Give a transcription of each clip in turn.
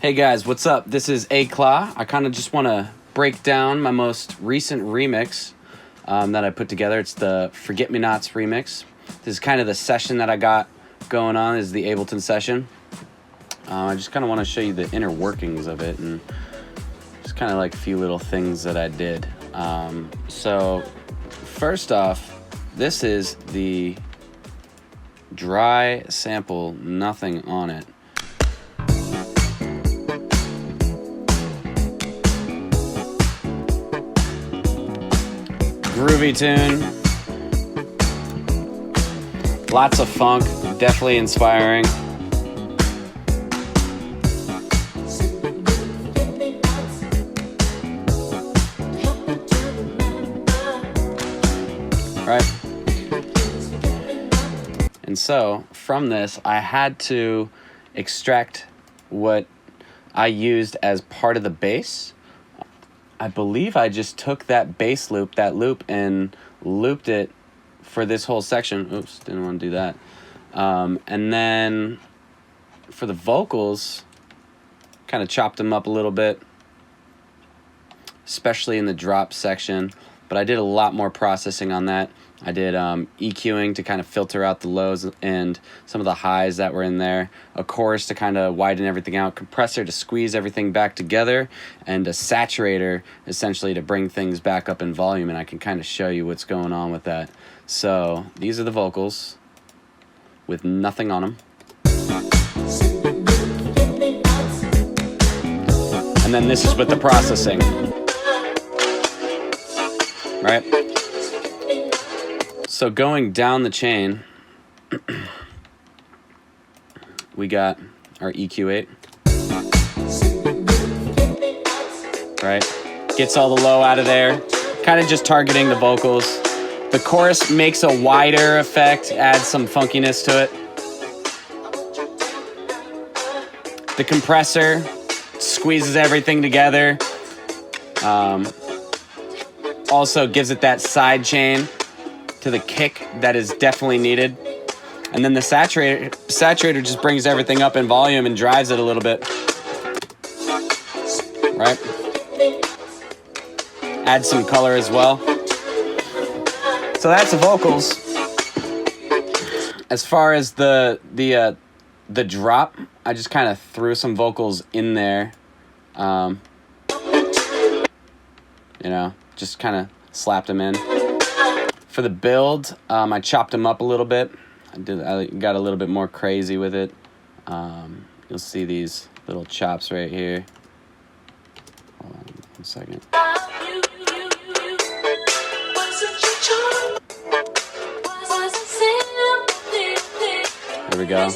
Hey guys, what's up? This is Éclat. I kind of just want to break down my most recent remix that I put together. It's the Forget Me Nots remix. This is kind of the session that I got going on, is the Ableton session. I just kind of want to show you the inner workings of it and just kind of like a few little things that I did. So first off, this is the dry sample, nothing on it. Groovy tune, lots of funk, definitely inspiring. Right? And so from this, I had to extract what I used as part of the bass. I believe I just took that bass loop, and looped it for this whole section. Oops, didn't want to do that. And then for the vocals, kind of chopped them up a little bit, especially in the drop section. But I did a lot more processing on that. I did EQing to kind of filter out the lows and some of the highs that were in there, a chorus to kind of widen everything out, compressor to squeeze everything back together, and a saturator essentially to bring things back up in volume, and I can kind of show you what's going on with that. So these are the vocals with nothing on them. And then this is with the processing. Right? So going down the chain, we got our EQ8, right? Gets all the low out of there, kind of just targeting the vocals. The chorus makes a wider effect, adds some funkiness to it. The compressor squeezes everything together. Also gives it that side chain to the kick that is definitely needed. And then the saturator just brings everything up in volume and drives it a little bit. Right? Add some color as well. So that's the vocals. As far as the drop, I just kind of threw some vocals in there. Just kind of slapped them in. For the build, I chopped them up a little bit. I got a little bit more crazy with it. You'll see these little chops right here. Hold on 1 second. There we go.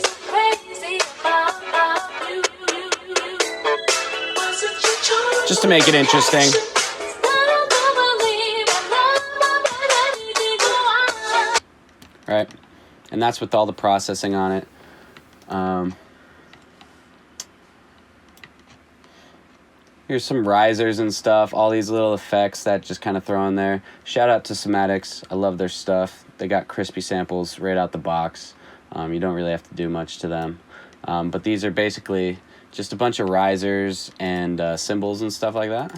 Just to make it interesting. Right, and that's with all the processing on it. Here's some risers and stuff, all these little effects that just kind of throw in there. Shout out to Somatics, I love their stuff. They got crispy samples right out the box. You don't really have to do much to them. But these are basically just a bunch of risers and cymbals and stuff like that.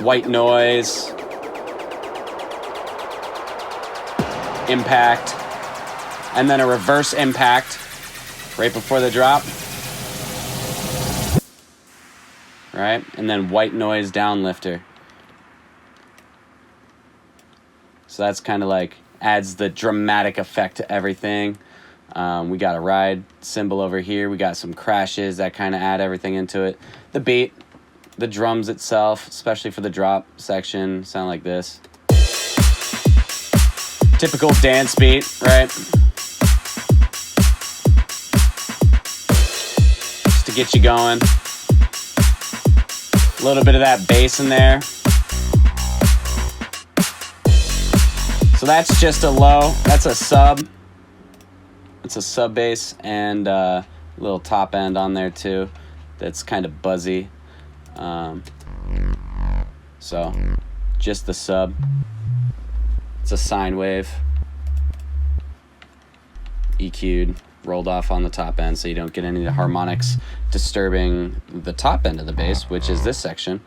White noise. Impact, and then a reverse impact right before the drop, right? And then white noise downlifter. So that's kind of like adds the dramatic effect to everything. We got a ride cymbal over here. We got some crashes that kind of add everything into it. The beat, the drums itself, especially for the drop section, sound like this. Typical dance beat, right? Just to get you going. A little bit of that bass in there. So that's just a low, that's a sub. It's a sub bass and a little top end on there too. That's kind of buzzy. So just the sub. It's a sine wave, EQ'd, rolled off on the top end so you don't get any of the harmonics disturbing the top end of the bass, which is this section.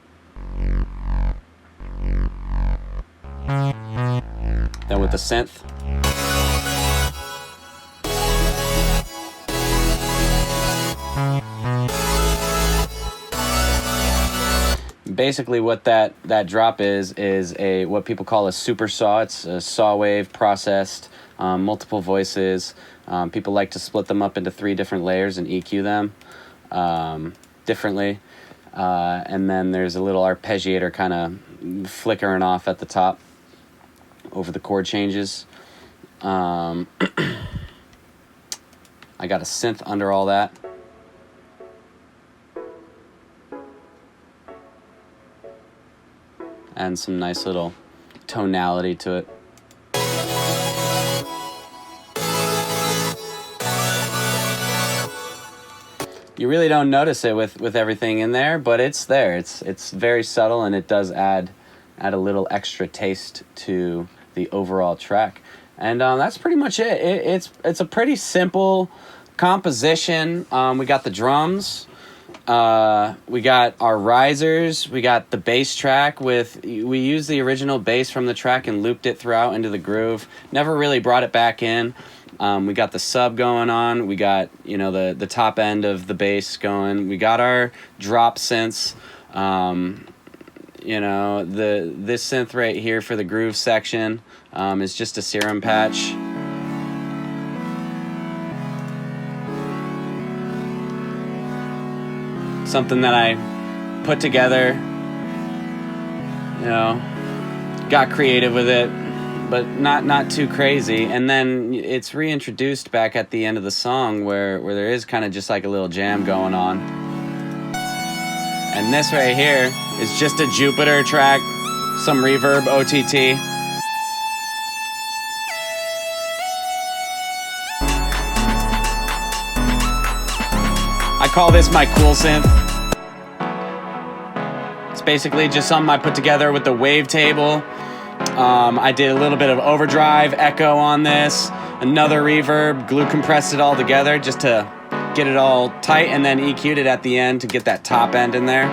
Then with the synth, basically what that drop is a what people call a super saw. It's a saw wave processed, multiple voices. People like to split them up into 3 different layers and EQ them differently. And then there's a little arpeggiator kind of flickering off at the top over the chord changes. I got a synth under all that. And some nice little tonality to it. You really don't notice it with everything in there, but it's there. It's very subtle, and it does add a little extra taste to the overall track. And that's pretty much it. It's a pretty simple composition. We got the drums. We got our risers. We got the bass track we used the original bass from the track and looped it throughout into the groove. Never really brought it back in. We got the sub going on. We got, the top end of the bass going. We got our drop synths. This synth right here for the groove section is just a serum patch. Something that I put together, got creative with it, but not too crazy. And then it's reintroduced back at the end of the song where there is kind of just like a little jam going on. And this right here is just a Jupiter track, some reverb, OTT. I call this my cool synth. It's basically just something I put together with the wavetable. I did a little bit of overdrive, echo on this, another reverb, glue compressed it all together just to get it all tight, and then EQ'd it at the end to get that top end in there.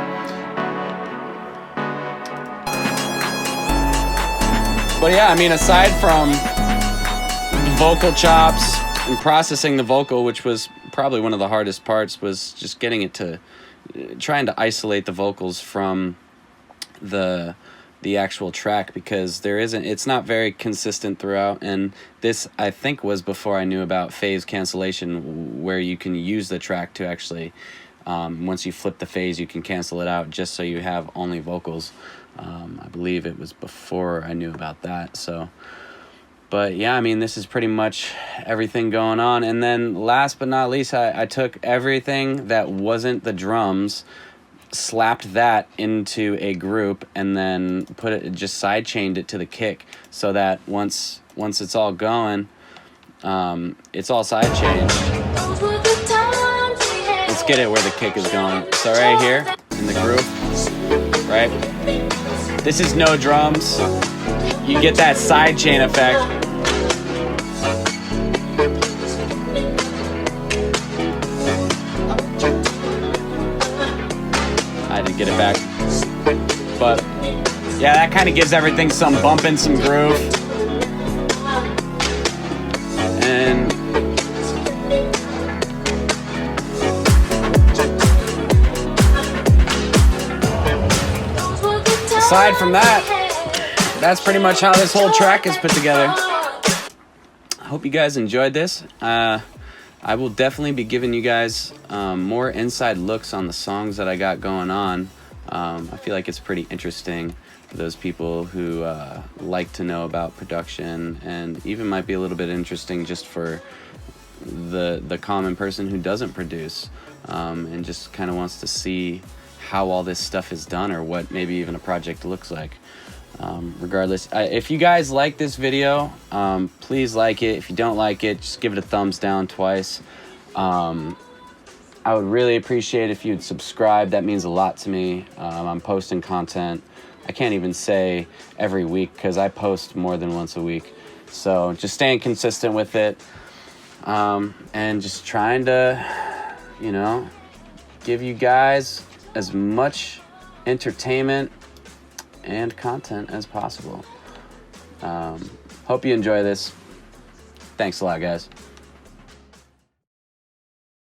But yeah, aside from the vocal chops and processing the vocal, which was probably one of the hardest parts, was just getting it to trying to isolate the vocals from the actual track, because it's not very consistent throughout. And this, I think, was before I knew about phase cancellation, where you can use the track to actually, once you flip the phase, you can cancel it out just so you have only vocals. I believe it was before I knew about that. So, but yeah, this is pretty much everything going on. And then last but not least, I took everything that wasn't the drums, slapped that into a group, and then just side chained it to the kick, so that once it's all going, it's all side chained. Let's get it where the kick is going. So right here in the groove, right? This is no drums. You get that side chain effect. I had to get it back. But yeah, that kind of gives everything some bump and some groove. And aside from that, that's pretty much how this whole track is put together. I hope you guys enjoyed this. I will definitely be giving you guys more inside looks on the songs that I got going on. I feel like it's pretty interesting for those people who like to know about production, and even might be a little bit interesting just for the common person who doesn't produce, and just kind of wants to see how all this stuff is done, or what maybe even a project looks like. Regardless, if you guys like this video, please like it. If you don't like it, just give it a thumbs down twice. I would really appreciate if you'd subscribe. That means a lot to me. I'm posting content, I can't even say every week, because I post more than once a week. So just staying consistent with it. and just trying to, give you guys as much entertainment and content as possible. Hope you enjoy this. Thanks a lot, guys.